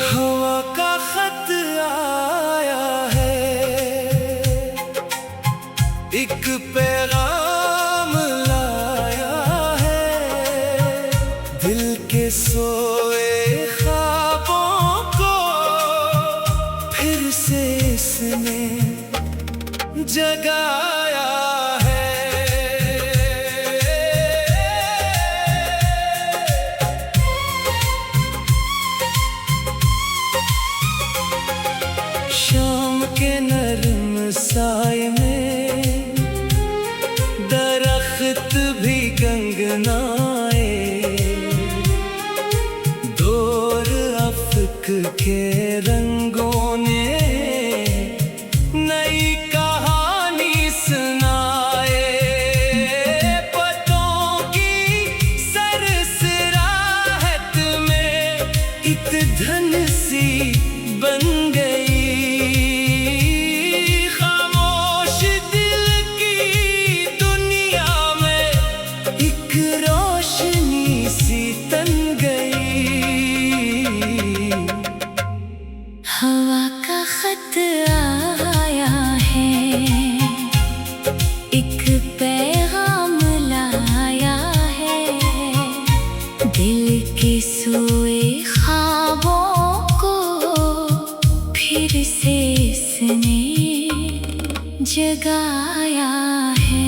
हवा का खत आया है, एक पैगाम लाया है, दिल के सोए ख्वाबों को फिर से इसने जगाया है। शाम के नरम साए में दरख्त भी गंगनाए, दौर अफ़्क़ के रंगों ने नई कहानी सुनाए। पत्तों की सरसराहट में एक धन सी बन गई, हवा का खत आया है, एक पैगाम लाया है, दिल के सोए ख्वाबों को फिर से इसने जगाया है।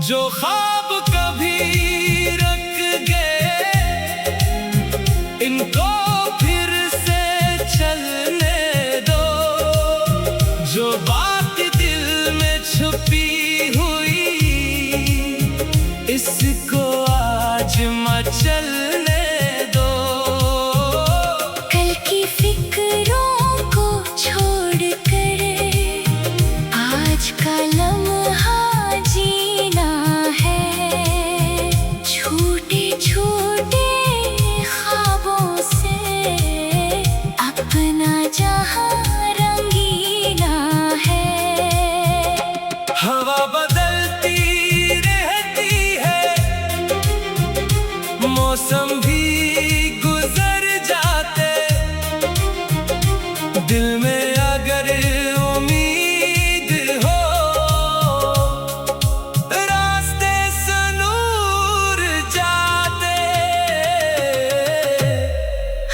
जो ख्वाब कभी रख गए, इनको फिर से चलने दो। जो बात दिल में छुपी हुई, इसको आज मचलने दो। कल की फिक्रों को छोड़ कर आज का लम्हा जीना है, छोटे छोटे ख्वाबों से अपना जहां रंगीना है। हवा बदलती रहती है, मौसम भी गुजर जाते, दिल में अगर उम्मीद हो, रास्ते सुनूर जाते।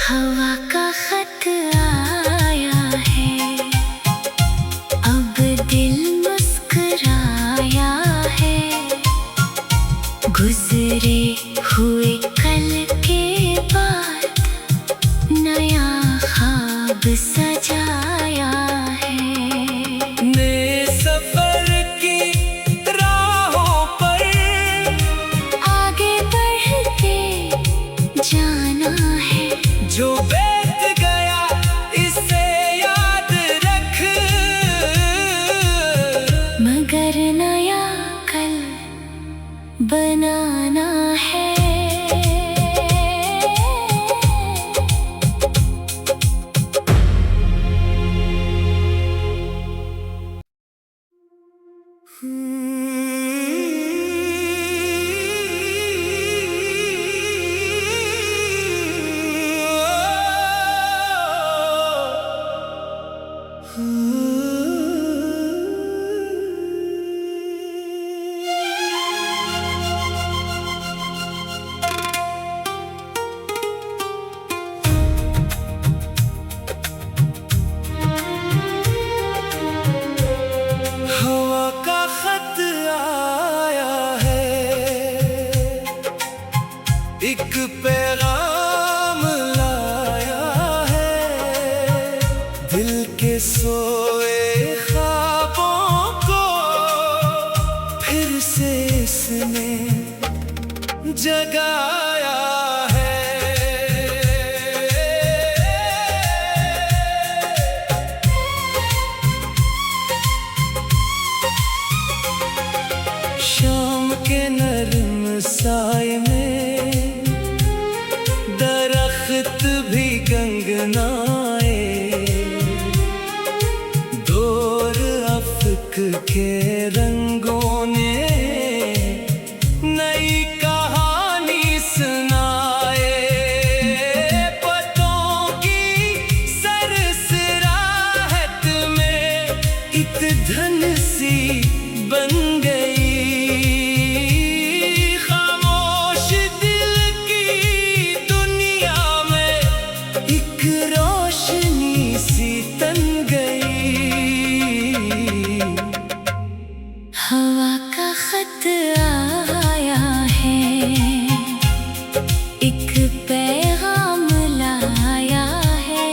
हवा का खत आया है, अब दिल मुस्कुराया है, गुजरे हुए कल के बाद नया ख्वाब सजाया है। नए सफर की राहों पर आगे बढ़ के जाना है, जो बीत गया इसे याद रख, मगर नया कल बनाना है। से इसने जगाया है। शाम के नरम साए में दरख्त भी गंगनाए, दौर अफ़्क के रंगों ने नई कहानी सुनाए। पतों की सरसराहट में एक धन सी बन गई, खामोश दिल की दुनिया में एक रोशनी सी तन गई। हवा का खत आया है, एक पैगाम लाया है,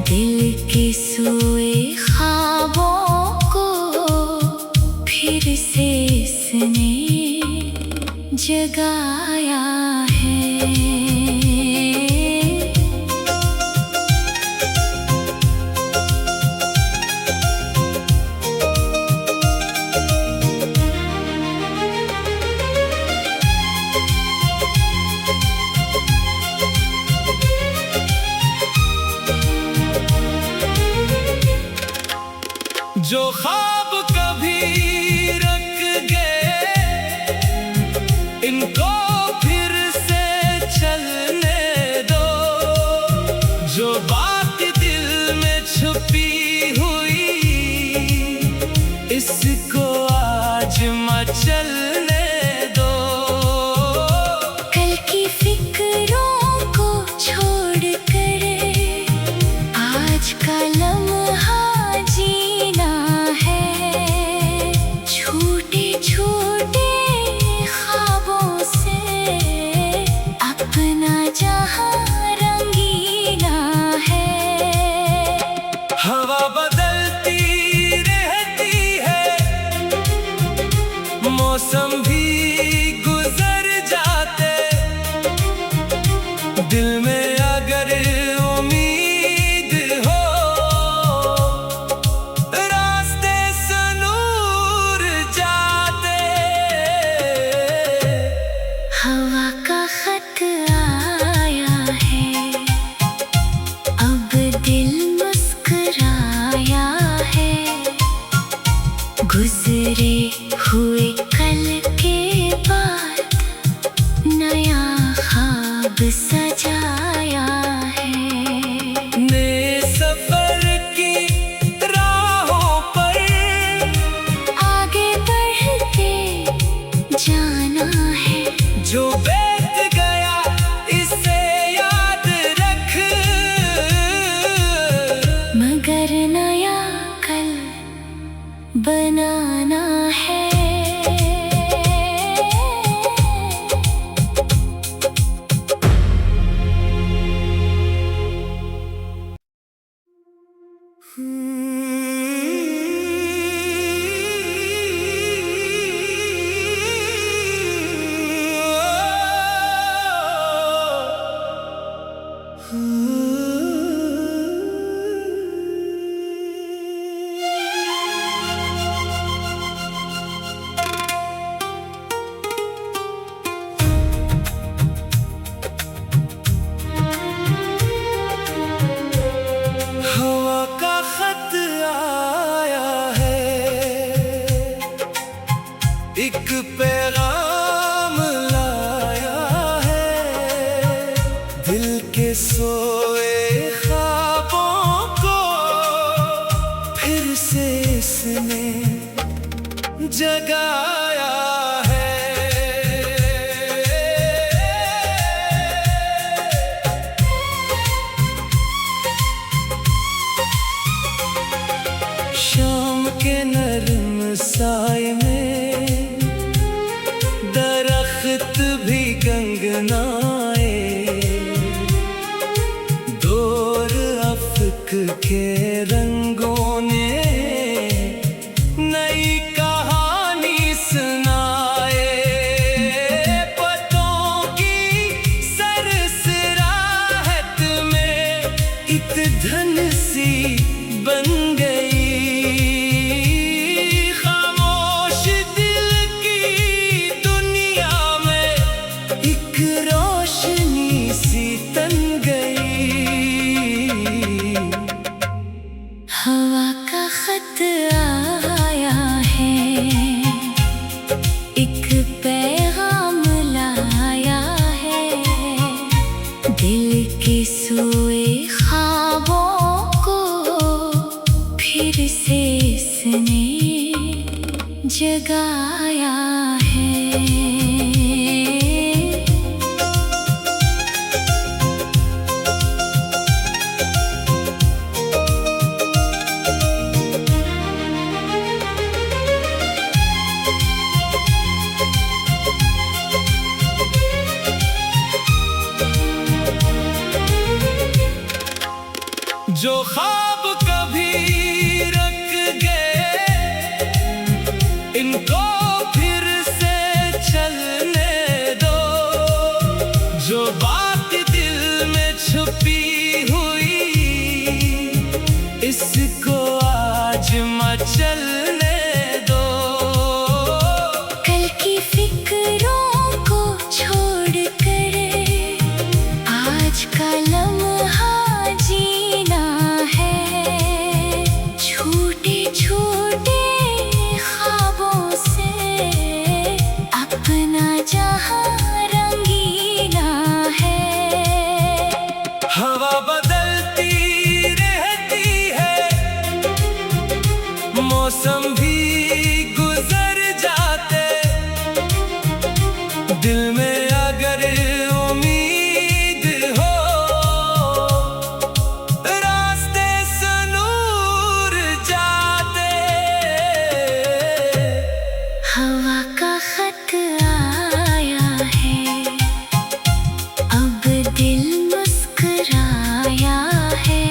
दिल के सोए ख्वाबों को फिर से इसने जगाया है। जो ख्वाब कभी रख गए, इनको फिर से चलने दो। जो बात दिल में छुपी हुई, इसको आज मचलने दो। कल की फिक्रों को छोड़ कर आज का लम्हा जीना है। छोटे छोटे ख्वाबों से अपना जहां रंगीना है। हवा बदलती रहती है, मौसम भी गुजर जाते, दिल में अगर उम्मीद हो, रास्ते सुनूर जाते। हवा का खत आया है, अब दिल मुस्कुराया है, गुजरे हुए कल के बाद नया ख्वाब सजाया है। नए सफर की राहों पर आगे बढ़ के जाना है, जो बीत गया इसे याद रख, मगर नया कल बनाना है। हवा का खत आया है, एक पैगाम लाया है, दिल के सोए ख्वाबों को फिर से इसने जगाया है। शाम के नरम साए में एक पैगाम लाया है, दिल के सोए ख्वाबों को फिर से इसने जगाया है। जो ख्वाब कभी रख गए, इनको फिर से चलने दो। जो बात दिल में छुपी हुई, इसको आज मचलने दो। कल की फिक्रों को छोड़ कर आज का लम्हा जीना है। छोटे छोटे ख्वाबों से अपना जहां रंगीना है। हवा बदलती रहती है, मौसम भी गुजर जाते। दिल में अगर उम्मीद हो, रास्ते से नूर जाते। हवा का खत आया है, अब दिल मुस्कुराया है।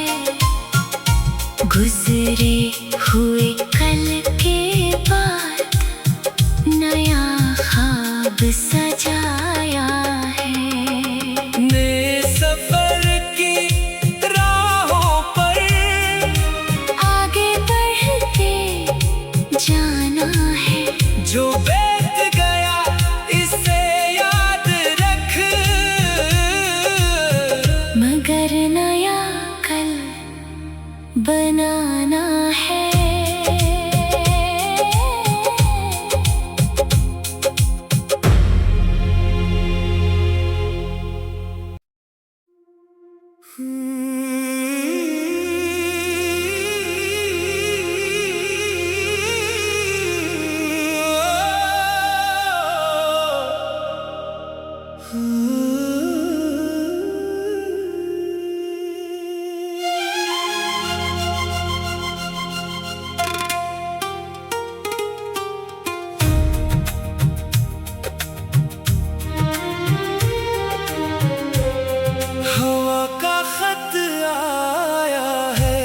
गुजरे हुए कल के बाद नया ख्वाब सजाया है। नए सफर की राहों पर आगे बढ़ते जाना है। जो बीत गया इसे याद रख, मगर नया कल बनाना है। हवा का खत आया है,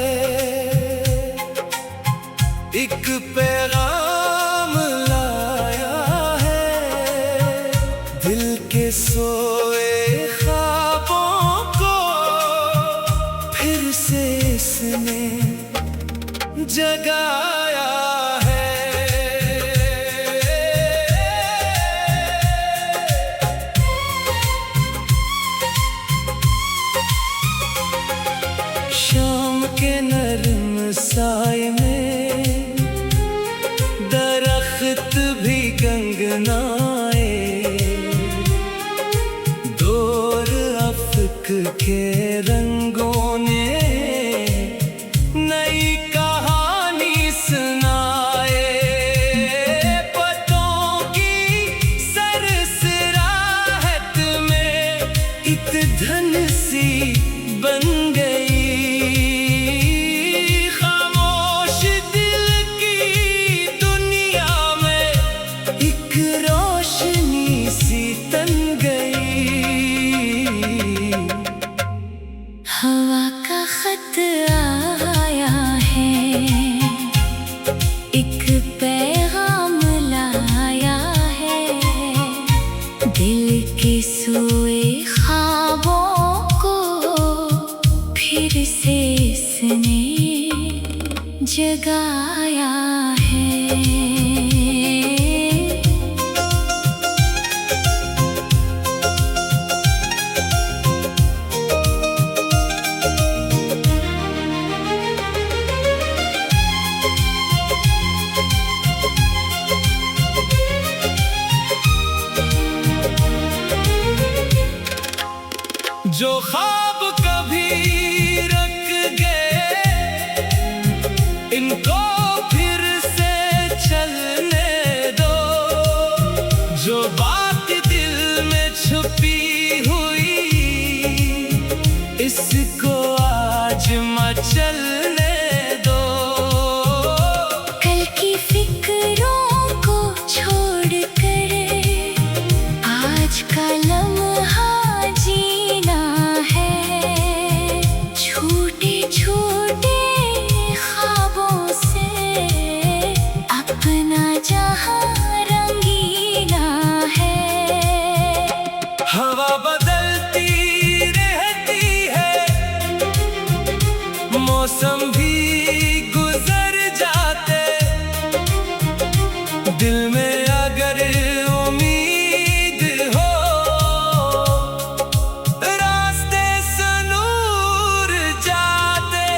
एक पैगाम लाया है। दिल के सोए ख्वाबों को फिर से इसने जगाया है। शाम के नरम साए में दरख्त भी गंगनाए। दौर अफ़्क के रंगों ने नई कहानी सुनाए। पत्तों की सरसराहट में एक धन सी बन गई। खामोश दिल की दुनिया में एक रोशनी सी तन गई। हवा का खत आया है, एक पैगाम लाया है। दिल के सोए ख्वाबों को फिर से इसने जगाया है। जो ख्वाब कभी रख गए इनको फिर से चलने दो। जो बात दिल में छुपी हुई इसको आज मचलने दो। कल की फिक्रों को छोड़ कर आज का लम्हा जीना है। छोटे छोटे ख्वाबों से अपना जहां रंगीना है। हवा बदलती रहती है, मौसम भी गुजर जाते। दिल में अगर उम्मीद हो रास्ते से नूर जाते।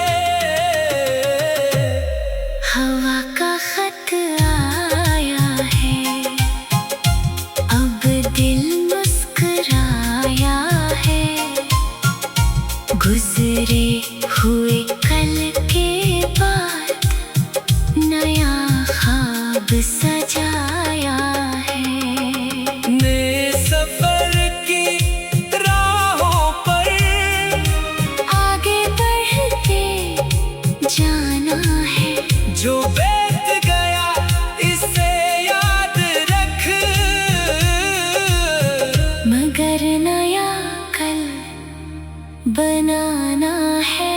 हवा का खत आया है, अब दिल मुस्कुराया है। गुजरे हुए कल के बाद नया ख्वाब सजाया है। नए सफर की राहों पर आगे बढ़ते जाना है। जो बीत गया इसे याद रख, मगर नया कल बनाना है।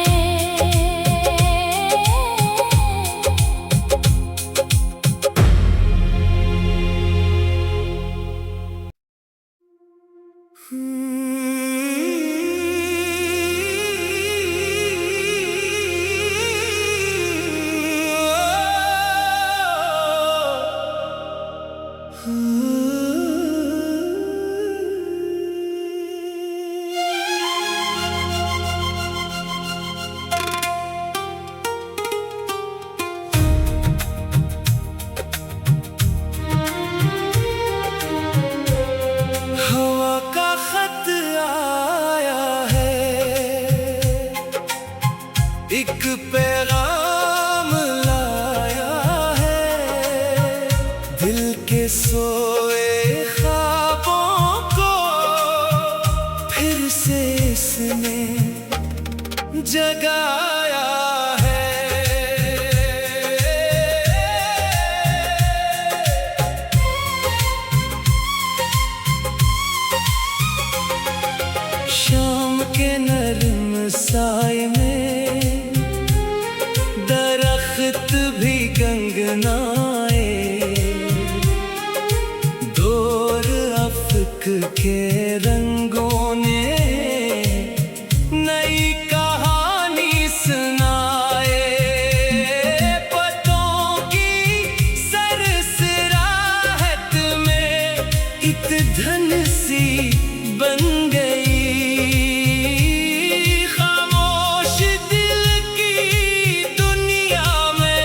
हवा का खत आया है, एक पैगाम लाया है। दिल के सोए ख्वाबों को फिर से इसने जगाया है। शाम के नरम साए में दरख्त भी गंगनाए। दौर अफ़्क के रंगों ने नई कहानी सुनाए। पत्तों की सरसराहट में एक धन सी बन गई। खामोश दिल की दुनिया में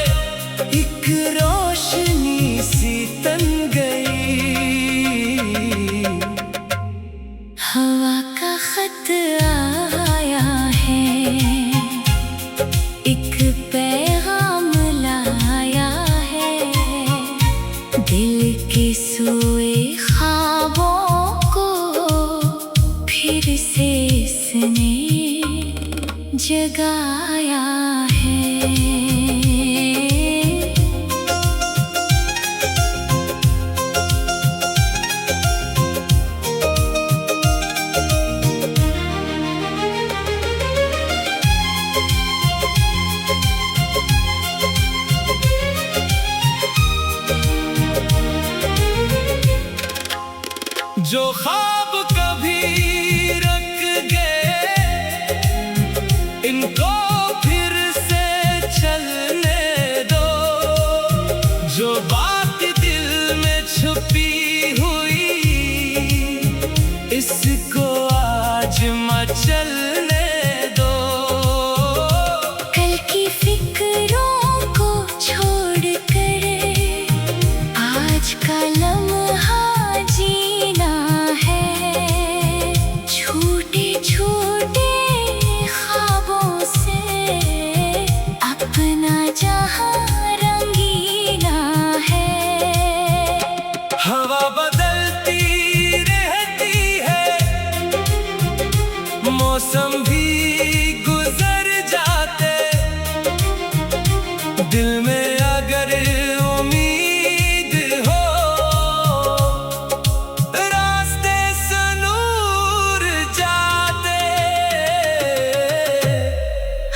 एक रोशनी सी तन गई। हवा का खत आया है, एक पैगाम लाया है। दिल के सोए ख्वाबों को फिर से इसने जगाया है। जो ख्वाब कभी रख गए इनको फिर से चलने दो। जो बात दिल में छुपी हुई इसको आज मचलने दो। कल की फिक्रों को छोड़ कर आज का लम्हा जीना है। मौसम भी गुजर जाते, दिल में अगर उम्मीद हो, रास्ते से नूर जाते।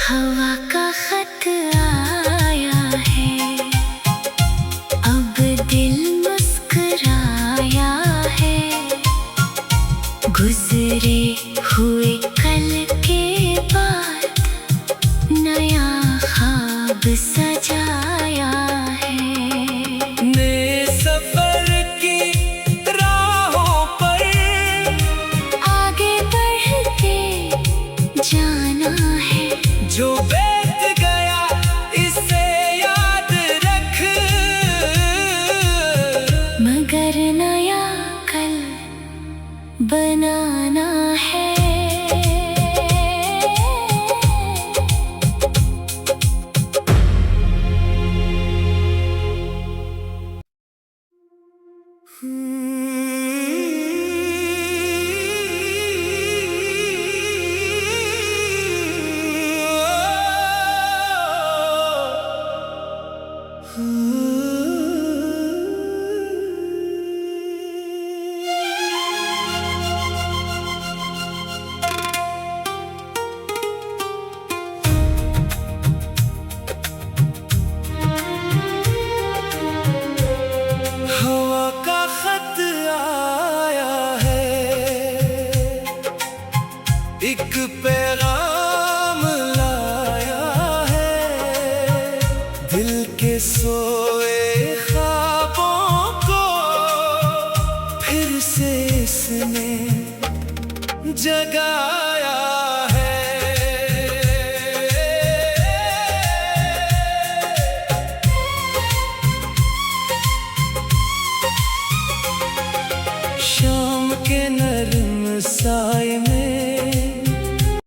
हवा का खत आया है, अब दिल मुस्कुराया है। गुजरे हुए कल के बाद नया ख्वाब सजाया है। नए सफर की राहों पर आगे बढ़ के जाना है। जो बीत गया इसे याद रख, मगर नया कल बनाना है। हवा का खत आया है, एक पैगाम लाया है। दिल के सोए ख्वाबों को फिर से इसने जगाया है। शाम के नरम साए में